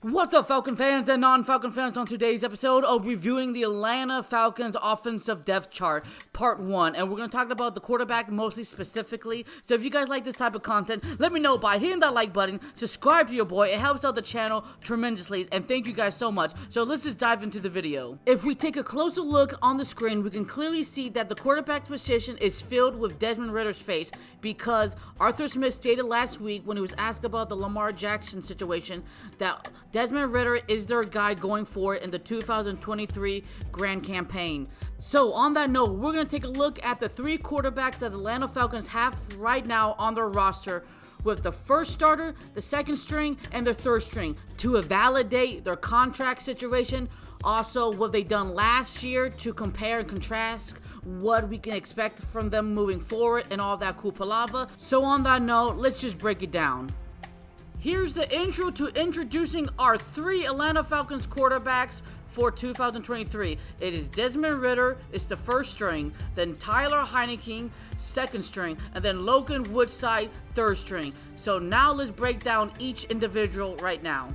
What's up, Falcon fans and non-Falcon fans? On today's episode of reviewing the Atlanta Falcons offensive depth chart, part 1. And we're going to talk about the quarterback mostly specifically. So if you guys like this type of content, let me know by hitting that like button, subscribe to your boy. It helps out the channel tremendously, and thank you guys so much. So let's just dive into the video. If we take a closer look on the screen, we can clearly see that the quarterback position is filled with Desmond Ritter's face, because Arthur Smith stated last week when he was asked about the Lamar Jackson situation that Desmond Ritter is their guy going forward in the 2023 Grand Campaign. So on that note, we're going to take a look at the 3 quarterbacks that the Atlanta Falcons have right now on their roster, with the first starter, the second string, and their third string, to validate their contract situation. Also, what they done last year to compare and contrast what we can expect from them moving forward and all that cool palava. So on that note, let's just break it down. Here's the intro to introducing our 3 Atlanta Falcons quarterbacks for 2023. It is Desmond Ritter, it's the first string, then Tyler Heinecke, second string, and then Logan Woodside, third string. So now let's break down each individual right now.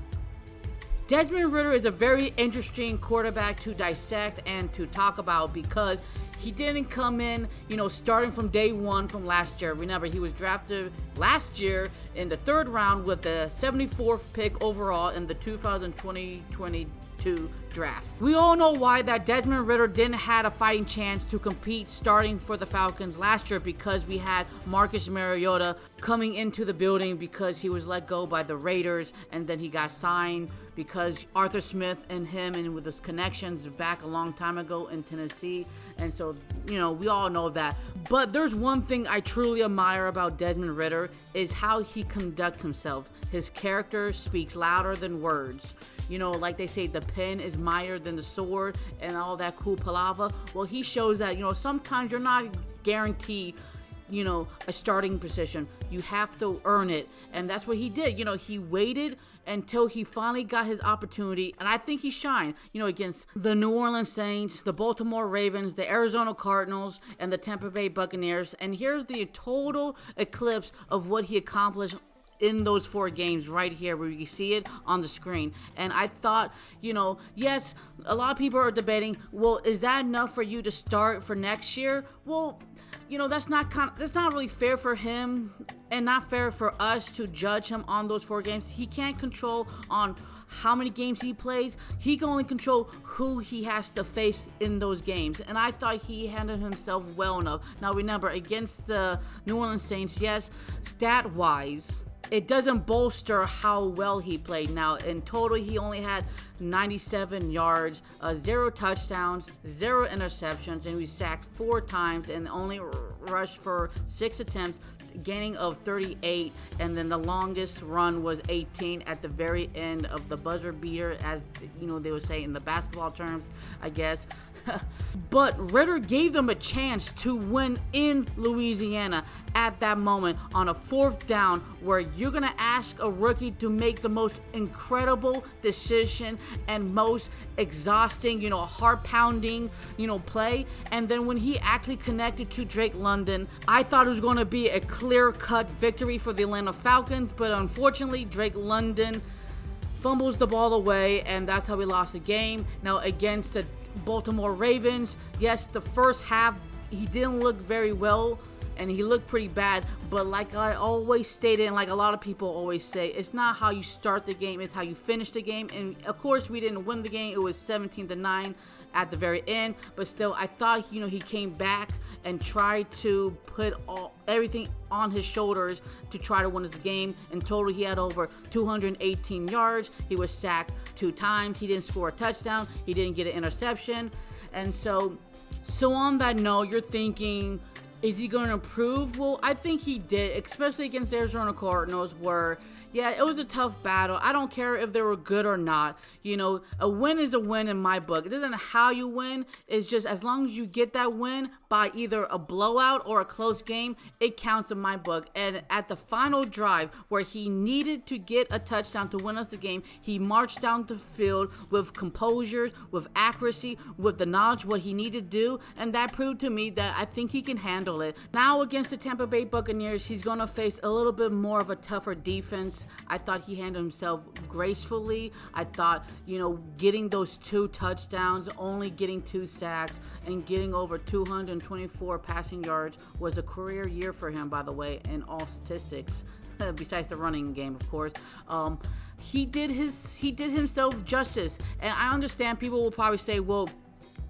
Desmond Ritter is a very interesting quarterback to dissect and to talk about, because he didn't come in, starting from day one from last year. Remember, he was drafted last year in the 3rd round with the 74th pick overall in the 2022 draft. We all know why that Desmond Ritter didn't have a fighting chance to compete starting for the Falcons last year, because we had Marcus Mariota coming into the building because he was let go by the Raiders, and then he got signed because Arthur Smith and him, and with his connections back a long time ago in Tennessee. And so, we all know that. But there's one thing I truly admire about Desmond Ritter, is how he conducts himself. His character speaks louder than words. Like they say, the pen is mightier than the sword and all that cool palava. Well, he shows that, sometimes you're not guaranteed a starting position. You have to earn it, and that's what he did. He waited until he finally got his opportunity, and I think he shined, against the New Orleans Saints, the Baltimore Ravens, the Arizona Cardinals, and the Tampa Bay Buccaneers. And here's the total eclipse of what he accomplished in those 4 games right here, where you see it on the screen. And I thought, yes, a lot of people are debating, well, is that enough for you to start for next year? Well, that's not really fair for him, and not fair for us to judge him on those 4 games. He can't control on how many games he plays. He can only control who he has to face in those games, and I thought he handled himself well enough. Now remember, against the New Orleans Saints, yes, stat-wise, it doesn't bolster how well he played. Now, in total, he only had 97 yards, 0 touchdowns, 0 interceptions, and he was sacked 4 times and only rushed for 6 attempts, gaining of 38, and then the longest run was 18 at the very end of the buzzer beater, as they would say in the basketball terms, I guess. But Ritter gave them a chance to win in Louisiana at that moment on a 4th down, where you're going to ask a rookie to make the most incredible decision and most exhausting, heart-pounding, play. And then when he actually connected to Drake London, I thought it was going to be a clear-cut victory for the Atlanta Falcons, but unfortunately, Drake London fumbles the ball away, and that's how we lost the game. Now, against the Baltimore Ravens, yes, the first half he didn't look very well, and he looked pretty bad, but like I always stated, and like a lot of people always say, it's not how you start the game, it's how you finish the game. And of course, we didn't win the game. It was 17-9 at the very end, but still, I thought, he came back and tried to put everything on his shoulders to try to win the game. In total, he had over 218 yards. He was sacked 2 times. He didn't score a touchdown. He didn't get an interception. And so on that note, you're thinking, is he going to improve? Well, I think he did, especially against the Arizona Cardinals, where, yeah, it was a tough battle. I don't care if they were good or not. A win is a win in my book. It doesn't matter how you win. It's just as long as you get that win by either a blowout or a close game, it counts in my book. And at the final drive, where he needed to get a touchdown to win us the game, he marched down the field with composure, with accuracy, with the knowledge what he needed to do, and that proved to me that I think he can handle it. Now against the Tampa Bay Buccaneers, he's going to face a little bit more of a tougher defense, sacks. I thought he handled himself gracefully. I thought, getting those 2 touchdowns, only getting 2 sacks, and getting over 224 passing yards was a career year for him, by the way, in all statistics. Besides the running game, of course. He did himself justice. And I understand people will probably say, well,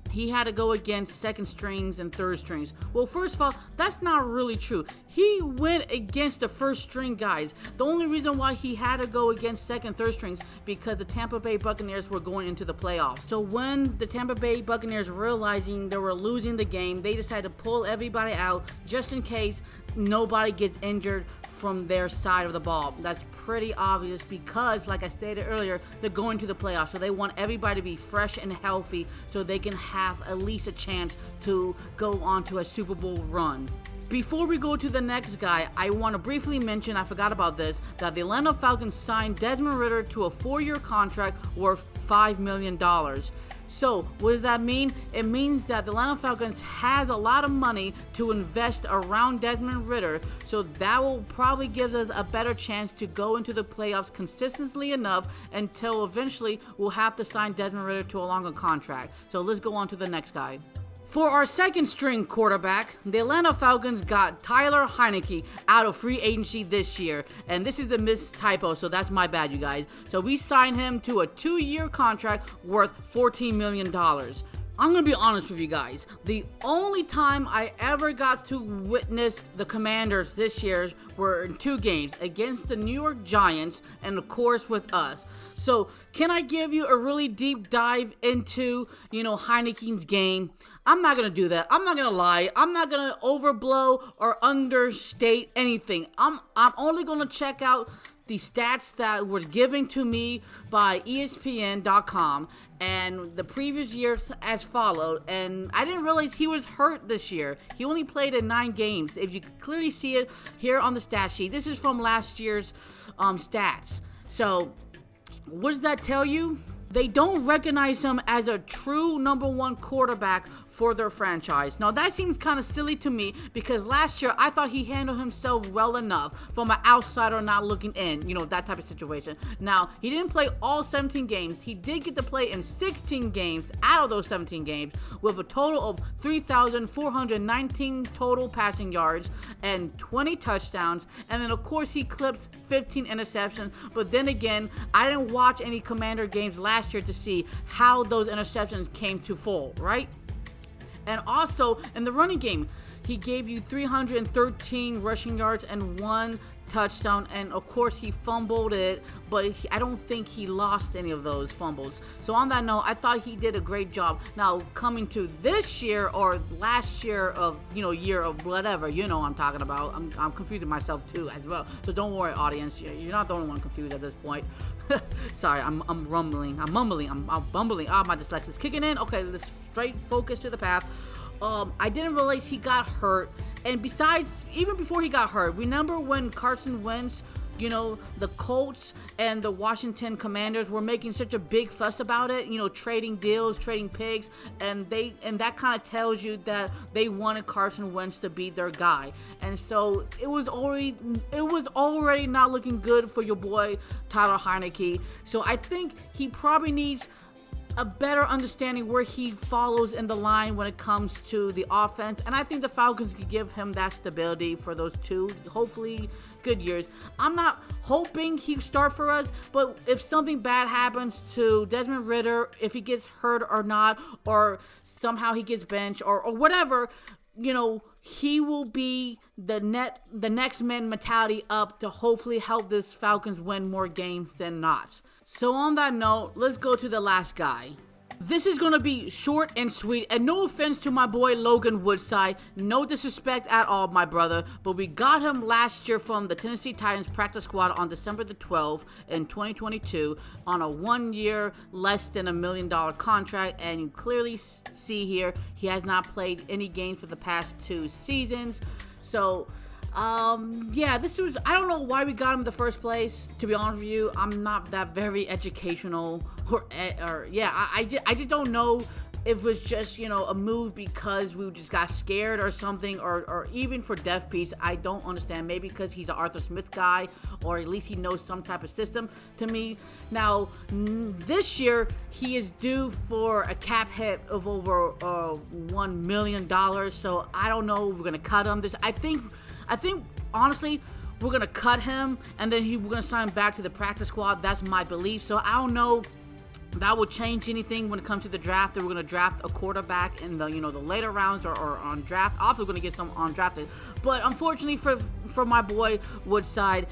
he had to go against second strings and third strings. Well, first of all, that's not really true. He went against the first string guys. The only reason why he had to go against second and third strings because the Tampa Bay Buccaneers were going into the playoffs. So when the Tampa Bay Buccaneers realizing they were losing the game, they decided to pull everybody out just in case nobody gets injured from their side of the ball. That's pretty obvious because, like I stated earlier, they're going to the playoffs, so they want everybody to be fresh and healthy so they can have at least a chance to go on to a Super Bowl run. Before we go to the next guy, I want to briefly mention, I forgot about this, that the Atlanta Falcons signed Desmond Ritter to a 4-year contract worth $5 million. So, what does that mean? It means that the Atlanta Falcons has a lot of money to invest around Desmond Ritter, so that will probably give us a better chance to go into the playoffs consistently enough until eventually we'll have to sign Desmond Ritter to a longer contract. So let's go on to the next guy. For our second string quarterback, the Atlanta Falcons got Tyler Heinecke out of free agency this year. And this is the missed typo, so that's my bad, you guys. So we signed him to a 2-year contract worth $14 million. I'm going to be honest with you guys. The only time I ever got to witness the Commanders this year were in 2 games, against the New York Giants and, of course, with us. So, can I give you a really deep dive into, Heinecke's game? I'm not going to do that. I'm not going to lie. I'm not going to overblow or understate anything. I'm only going to check out the stats that were given to me by ESPN.com and the previous years as followed. And I didn't realize he was hurt this year. He only played in 9 games. If you can clearly see it here on the stat sheet, this is from last year's stats. So, what does that tell you? They don't recognize him as a true number 1 quarterback for their franchise. Now, that seems kind of silly to me because last year I thought he handled himself well enough from an outsider not looking in, that type of situation. Now, he didn't play all 17 games. He did get to play in 16 games out of those 17 games with a total of 3,419 total passing yards and 20 touchdowns. And then, of course, he clipped 15 interceptions. But then again, I didn't watch any Commander games last year to see how those interceptions came to fall, right? And also, in the running game, he gave you 313 rushing yards and 1 touchdown. And, of course, he fumbled it, but I don't think he lost any of those fumbles. So, on that note, I thought he did a great job. Now, coming to this year or last year of, year of whatever, I'm talking about. I'm confusing myself, too, as well. So, don't worry, audience. You're not the only one confused at this point. Sorry, I'm rumbling. I'm mumbling. I'm bumbling. My dyslexia's kicking in. Okay, let's straight focus to the path. I didn't realize he got hurt. And besides, even before he got hurt, remember when Carson Wentz, the Colts and the Washington Commanders were making such a big fuss about it, trading deals, trading picks, and that kind of tells you that they wanted Carson Wentz to be their guy. And so it was already not looking good for your boy Tyler Heinecke. So I think he probably needs a better understanding where he follows in the line when it comes to the offense. And I think the Falcons could give him that stability for those 2, hopefully, good years. I'm not hoping he start for us, but if something bad happens to Desmond Ritter, if he gets hurt or not, or somehow he gets benched or whatever, he will be the next man mentality up to hopefully help this Falcons win more games than not. So on that note, let's go to the last guy. This is going to be short and sweet, and no offense to my boy Logan Woodside, no disrespect at all, my brother, but we got him last year from the Tennessee Titans practice squad on December the 12th in 2022 on a 1-year, less than $1 million contract, and you clearly see here he has not played any games for the past 2 seasons. So I don't know why we got him in the first place. To be honest with you, I'm not that very educational I just don't know if it was just, a move because we just got scared or something, or even for Death Piece, I don't understand. Maybe because he's an Arthur Smith guy, or at least he knows some type of system to me. Now, this year, he is due for a cap hit of over $1 million, so I don't know if we're going to cut him. I think, honestly, we're going to cut him, and then we're going to sign him back to the practice squad. That's my belief, so I don't know that will change anything when it comes to the draft. That we're going to draft a quarterback in the the later rounds or on draft. Also going to get some undrafted. But unfortunately for my boy Woodside,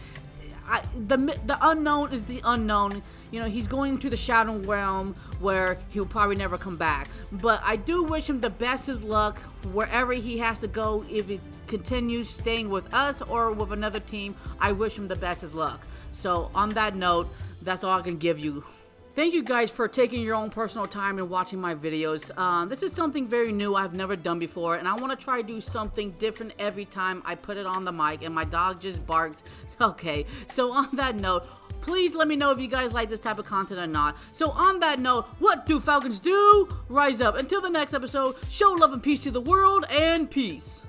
the unknown is the unknown. He's going to the shadow realm where he'll probably never come back. But I do wish him the best of luck wherever he has to go. If he continues staying with us or with another team, I wish him the best of luck. So on that note, that's all I can give you. Thank you guys for taking your own personal time and watching my videos. This is something very new I've never done before, and I want to try to do something different every time I put it on the mic, and my dog just barked. Okay, so on that note, please let me know if you guys like this type of content or not. So on that note, what do Falcons do? Rise up. Until the next episode, show love and peace to the world, and peace.